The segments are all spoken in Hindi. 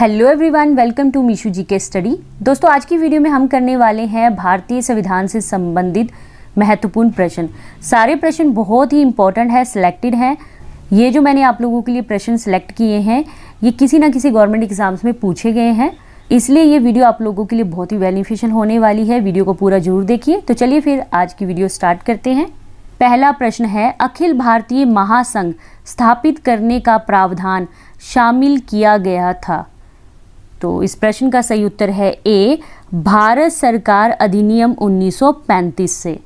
हेलो एवरीवन, वेलकम टू मीशू जी के स्टडी। दोस्तों, आज की वीडियो में हम करने वाले हैं भारतीय संविधान से संबंधित महत्वपूर्ण प्रश्न। सारे प्रश्न बहुत ही इंपॉर्टेंट है, सिलेक्टेड हैं। ये जो मैंने आप लोगों के लिए प्रश्न सिलेक्ट किए हैं, ये किसी ना किसी गवर्नमेंट एग्जाम्स में पूछे गए हैं, इसलिए ये वीडियो आप लोगों के लिए बहुत ही बेनिफिशियल होने वाली है। वीडियो को पूरा जरूर देखिए। तो चलिए फिर आज की वीडियो स्टार्ट करते हैं। पहला प्रश्न है, अखिल भारतीय महासंघ स्थापित करने का प्रावधान शामिल किया गया था। तो इस प्रश्न का सही उत्तर है ए, भारत सरकार अधिनियम 1935 से।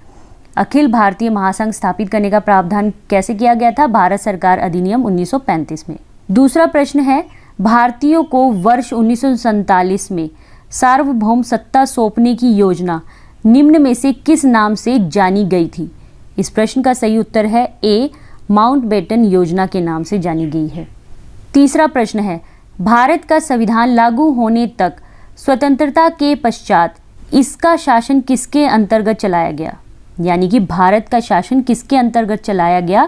अखिल भारतीय महासंघ स्थापित करने का प्रावधान कैसे किया गया था? भारत सरकार अधिनियम 1935 में। दूसरा प्रश्न है, भारतीयों को वर्ष 1947 में सार्वभौम सत्ता सौंपने की योजना निम्न में से किस नाम से जानी गई थी? इस प्रश्न का सही उत्तर है ए, माउंटबेटन योजना के नाम से जानी गई है। तीसरा प्रश्न है, भारत का संविधान लागू होने तक स्वतंत्रता के पश्चात इसका शासन किसके अंतर्गत चलाया गया? यानी कि भारत का शासन किसके अंतर्गत चलाया गया?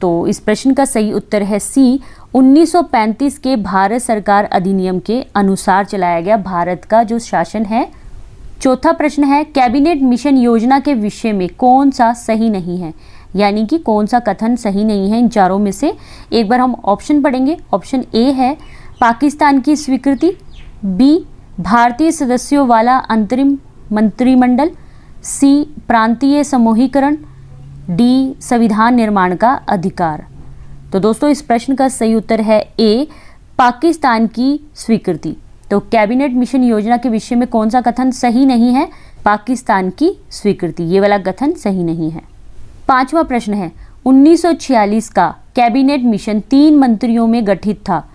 तो इस प्रश्न का सही उत्तर है सी, 1935 के भारत सरकार अधिनियम के अनुसार चलाया गया भारत का जो शासन है। चौथा प्रश्न है, कैबिनेट मिशन योजना के विषय में कौन सा सही नहीं है? यानी कि कौन सा कथन सही नहीं है इन चारों में से? एक बार हम ऑप्शन पढ़ेंगे। ऑप्शन ए है पाकिस्तान की स्वीकृति, बी भारतीय सदस्यों वाला अंतरिम मंत्रिमंडल, सी प्रांतीय समूहीकरण, डी संविधान निर्माण का अधिकार। तो दोस्तों, इस प्रश्न का सही उत्तर है ए, पाकिस्तान की स्वीकृति। तो कैबिनेट मिशन योजना के विषय में कौन सा कथन सही नहीं है? पाकिस्तान की स्वीकृति, ये वाला कथन सही नहीं है। पांचवा प्रश्न है, 1946 का कैबिनेट मिशन 3 मंत्रियों में गठित था।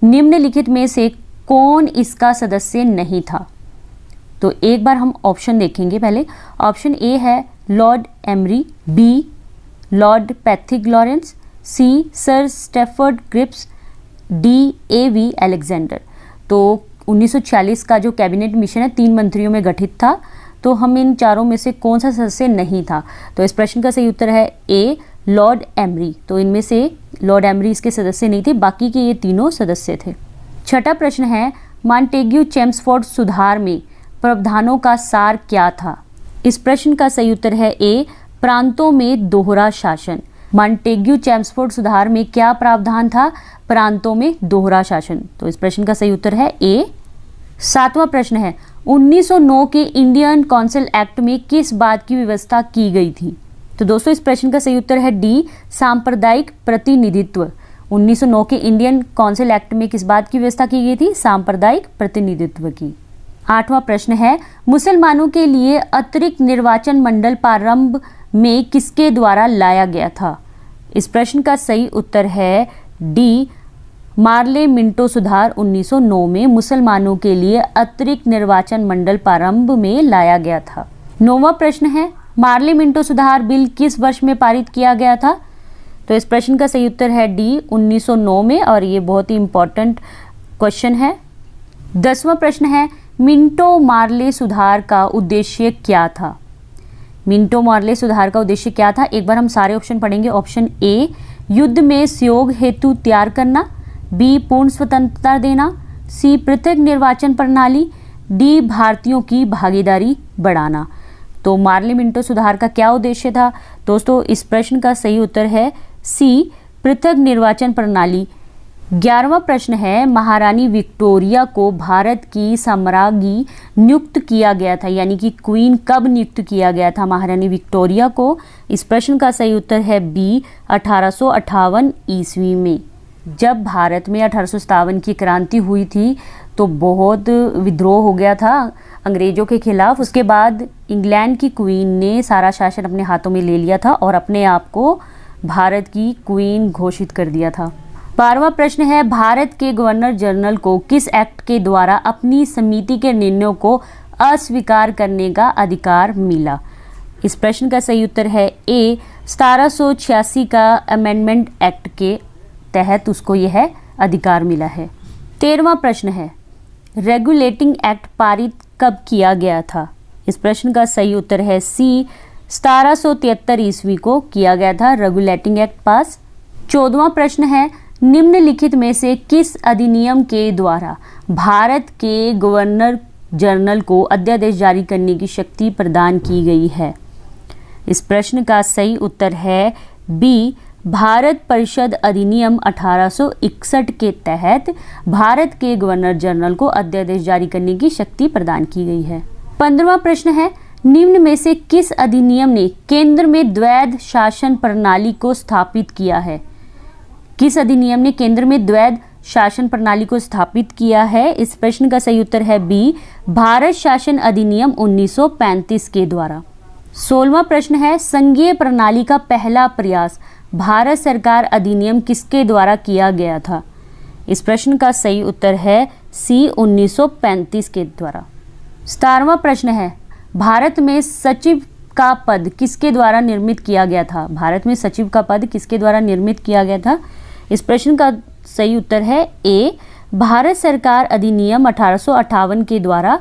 निम्नलिखित में से कौन इसका सदस्य नहीं था? तो एक बार हम ऑप्शन देखेंगे पहले। ऑप्शन ए है Lord Amery, B Lord Pethick Lawrence, C Sir Stafford Cripps, D A V. Alexander. तो 1946 का जो कैबिनेट मिशन है 3 मंत्रियों में गठित था, तो हम इन चारों में से कौन सा सदस्य नहीं था? तो इस प्रश्न का सही उत्तर है ए, लॉर्ड एमरी। तो इनमें से लॉर्ड एमरी इसके सदस्य नहीं थे, बाकी के ये तीनों सदस्य थे। छठा प्रश्न है, मॉन्टेग्यू चेम्सफोर्ड सुधार में प्रावधानों का सार क्या था? इस प्रश्न का सही उत्तर है ए, प्रांतों में दोहरा शासन। मॉन्टेग्यू चेम्सफोर्ड सुधार में क्या प्रावधान था? प्रांतों में दोहरा शासन। तो इस प्रश्न का सही उत्तर है ए। सातवां प्रश्न है, 1909 के इंडियन काउंसिल एक्ट में किस बात की व्यवस्था की गई थी? तो दोस्तों, इस प्रश्न का सही उत्तर है डी, सांप्रदायिक प्रतिनिधित्व। 1909 के इंडियन काउंसिल एक्ट में किस बात की व्यवस्था की गई थी? सांप्रदायिक प्रतिनिधित्व की। आठवां प्रश्न है, मुसलमानों के लिए अतिरिक्त निर्वाचन मंडल प्रारंभ में किसके द्वारा लाया गया था? इस प्रश्न का सही उत्तर है डी, मार्ले मिंटो सुधार 1909 में मुसलमानों के लिए अतिरिक्त निर्वाचन मंडल प्रारंभ में लाया गया था। 9वां प्रश्न है, मार्ले मिंटो सुधार बिल किस वर्ष में पारित किया गया था? तो इस प्रश्न का सही उत्तर है डी, 1909 में, और ये बहुत ही इंपॉर्टेंट क्वेश्चन है। 10वां प्रश्न है, मिंटो मार्ले सुधार का उद्देश्य क्या था? मिंटो मार्ले सुधार का उद्देश्य क्या था? एक बार हम सारे ऑप्शन पढ़ेंगे। ऑप्शन ए, युद्ध में सहयोग हेतु तैयार करना, बी पूर्ण स्वतंत्रता देना, सी पृथक निर्वाचन प्रणाली, डी भारतीयों की भागीदारी बढ़ाना। तो मार्ले मिंटो सुधार का क्या उद्देश्य था? दोस्तों, इस प्रश्न का सही उत्तर है सी, पृथक निर्वाचन प्रणाली। 11वां प्रश्न है, महारानी विक्टोरिया को भारत की सम्राज्ञी नियुक्त किया गया था, यानी कि क्वीन कब नियुक्त किया गया था महारानी विक्टोरिया को? इस प्रश्न का सही उत्तर है बी, 1858 ईस्वी में। जब भारत में 1857 की क्रांति हुई थी तो बहुत विद्रोह हो गया था अंग्रेजों के खिलाफ। उसके बाद इंग्लैंड की क्वीन ने सारा शासन अपने हाथों में ले लिया था और अपने आप को भारत की क्वीन घोषित कर दिया था। 12वां प्रश्न है, भारत के गवर्नर जनरल को किस एक्ट के द्वारा अपनी समिति के निर्णयों को अस्वीकार करने का अधिकार मिला? इस प्रश्न का सही उत्तर है ए, 1786 का अमेंडमेंट एक्ट के तहत उसको यह अधिकार मिला है। 13वां प्रश्न है, रेगुलेटिंग एक्ट पारित कब किया गया था? इस प्रश्न का सही उत्तर है सी, 1773 ईस्वी को किया गया था रेगुलेटिंग एक्ट पास। 14वां प्रश्न है, निम्नलिखित में से किस अधिनियम के द्वारा भारत के गवर्नर जनरल को अध्यादेश जारी करने की शक्ति प्रदान की गई है? इस प्रश्न का सही उत्तर है बी, भारत परिषद अधिनियम 1861 के तहत भारत के गवर्नर जनरल को अध्यादेश जारी करने की शक्ति प्रदान की गई है। 15वां प्रश्न है, निम्न में से किस अधिनियम ने केंद्र में द्वैध शासन प्रणाली को स्थापित किया है? किस अधिनियम ने केंद्र में द्वैध शासन प्रणाली को स्थापित किया है? इस प्रश्न का सही उत्तर है बी, भारत शासन अधिनियम 1935 के द्वारा। 16वां प्रश्न है, संघीय प्रणाली का पहला प्रयास भारत सरकार अधिनियम किसके द्वारा किया गया था? इस प्रश्न का सही उत्तर है सी, 1935 के द्वारा। 17वां प्रश्न है, भारत में सचिव का पद किसके द्वारा निर्मित किया गया था? भारत में सचिव का पद किसके द्वारा निर्मित किया गया था? इस प्रश्न का सही उत्तर है ए, भारत सरकार अधिनियम 1858 के द्वारा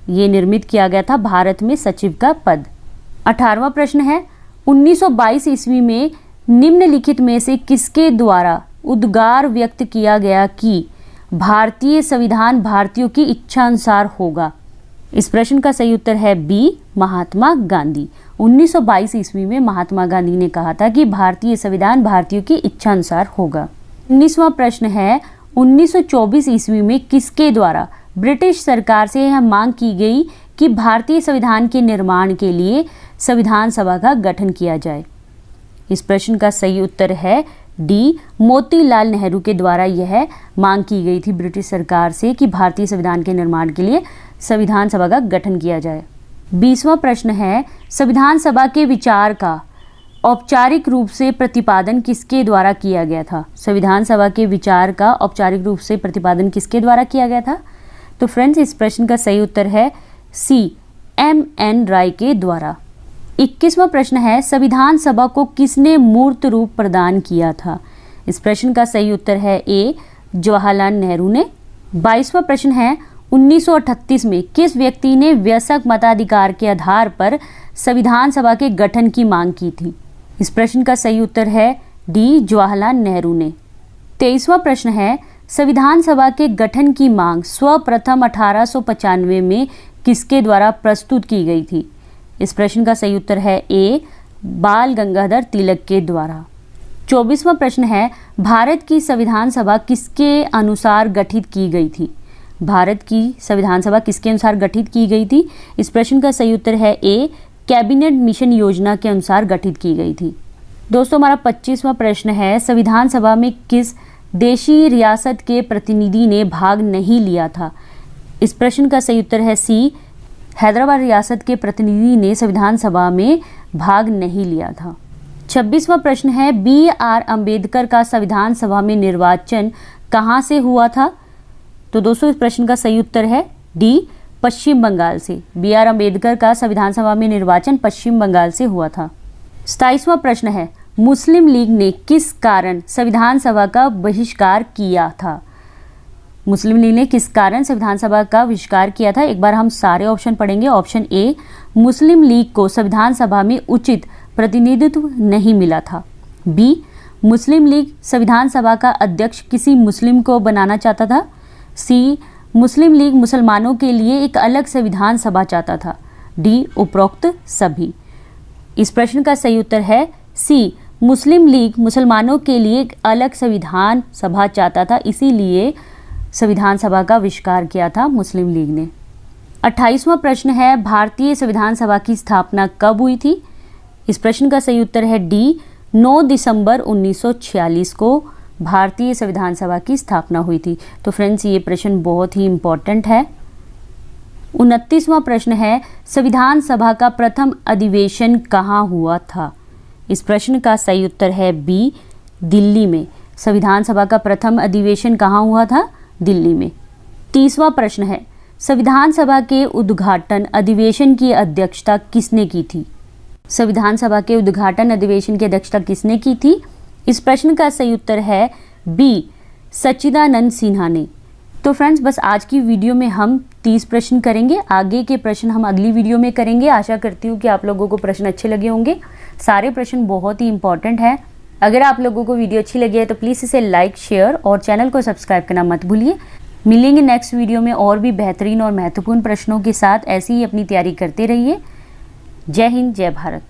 ये निर्मित किया गया था भारत में सचिव का पद। 18वां प्रश्न है, 1922 ईस्वी में निम्नलिखित में से किसके द्वारा उद्गार व्यक्त किया गया कि भारतीय संविधान भारतीयों की इच्छा अनुसार होगा? इस प्रश्न का सही उत्तर है बी, महात्मा गांधी। 1922 ईस्वी में महात्मा गांधी ने कहा था कि भारतीय संविधान भारतीयों की इच्छा अनुसार होगा। 19वां प्रश्न है, 1924 ईस्वी में किसके द्वारा ब्रिटिश सरकार से यह मांग की गई कि भारतीय संविधान के निर्माण के लिए संविधान सभा का गठन किया जाए? इस प्रश्न का सही उत्तर है डी, मोतीलाल नेहरू के द्वारा यह मांग की गई थी ब्रिटिश सरकार से कि भारतीय संविधान के निर्माण के लिए संविधान सभा का गठन किया जाए। 20वां प्रश्न है, संविधान सभा के विचार का औपचारिक रूप से प्रतिपादन किसके द्वारा किया गया था? संविधान सभा के विचार का औपचारिक रूप से प्रतिपादन किसके द्वारा किया गया था? तो फ्रेंड्स, इस प्रश्न का सही उत्तर है सी, M.N. राय के द्वारा। 21वां प्रश्न है, संविधान सभा को किसने मूर्त रूप प्रदान किया था? इस प्रश्न का सही उत्तर है ए, जवाहरलाल नेहरू ने। 22वां प्रश्न है, 1938 में किस व्यक्ति ने वयस्क मताधिकार के आधार पर संविधान सभा के गठन की मांग की थी? इस प्रश्न का सही उत्तर है डी, जवाहरलाल नेहरू ने। 23वां प्रश्न है, संविधान सभा के गठन की मांग सर्वप्रथम 1895 में किसके द्वारा प्रस्तुत की गई थी? इस प्रश्न का सही उत्तर है ए, बाल गंगाधर तिलक के द्वारा। 24वां प्रश्न है, भारत की संविधान सभा किसके अनुसार गठित की गई थी? भारत की संविधान सभा किसके अनुसार गठित की गई थी? इस प्रश्न का सही उत्तर है ए, कैबिनेट मिशन योजना के अनुसार गठित की गई थी। दोस्तों, हमारा 25वां प्रश्न है, संविधान सभा में किस देशी रियासत के प्रतिनिधि ने भाग नहीं लिया था? इस प्रश्न का सही उत्तर है सी, हैदराबाद रियासत के प्रतिनिधि ने संविधान सभा में भाग नहीं लिया था। 26वां प्रश्न है, B.R. अम्बेडकर का संविधान सभा में निर्वाचन कहाँ से हुआ था? तो दोस्तों, इस प्रश्न का सही उत्तर है डी, पश्चिम बंगाल से। B.R. अम्बेडकर का संविधान सभा में निर्वाचन पश्चिम बंगाल से हुआ था। 27वां प्रश्न है, मुस्लिम लीग ने किस कारण संविधान सभा का बहिष्कार किया था? मुस्लिम लीग ने किस कारण संविधान सभा का बहिष्कार किया था? एक बार हम सारे ऑप्शन पढ़ेंगे। ऑप्शन ए, मुस्लिम लीग को संविधान सभा में उचित प्रतिनिधित्व नहीं मिला था। बी, मुस्लिम लीग संविधान सभा का अध्यक्ष किसी मुस्लिम को बनाना चाहता था। सी, मुस्लिम लीग मुसलमानों के लिए एक अलग संविधान सभा चाहता था। डी, उपरोक्त सभी। इस प्रश्न का सही उत्तर है सी, मुस्लिम लीग मुसलमानों के लिए एक अलग संविधान सभा चाहता था, इसीलिए संविधान सभा का बहिष्कार किया था मुस्लिम लीग ने। 28वां प्रश्न है, भारतीय संविधान सभा की स्थापना कब हुई थी? इस प्रश्न का सही उत्तर है डी, 9 दिसंबर 1946 को भारतीय संविधान सभा की स्थापना हुई थी। तो फ्रेंड्स, ये प्रश्न बहुत ही इम्पोर्टेंट है। 29वां प्रश्न है, संविधान सभा का प्रथम अधिवेशन कहाँ हुआ था? इस प्रश्न का सही उत्तर है बी, दिल्ली में। संविधान सभा का प्रथम अधिवेशन कहाँ हुआ था? दिल्ली में। 30वां प्रश्न है, संविधान सभा के उद्घाटन अधिवेशन की अध्यक्षता किसने की थी? संविधान सभा के उद्घाटन अधिवेशन की अध्यक्षता किसने की थी? इस प्रश्न का सही उत्तर है बी, सच्चिदानंद सिन्हा ने। तो फ्रेंड्स, बस आज की वीडियो में हम 30 प्रश्न करेंगे। आगे के प्रश्न हम अगली वीडियो में करेंगे। आशा करती हूँ कि आप लोगों को प्रश्न अच्छे लगे होंगे। सारे प्रश्न बहुत ही इंपॉर्टेंट हैं। अगर आप लोगों को वीडियो अच्छी लगी है तो प्लीज़ इसे लाइक, शेयर और चैनल को सब्सक्राइब करना मत भूलिए। मिलेंगे नेक्स्ट वीडियो में और भी बेहतरीन और महत्वपूर्ण प्रश्नों के साथ। ऐसे ही अपनी तैयारी करते रहिए। जय हिंद, जय भारत।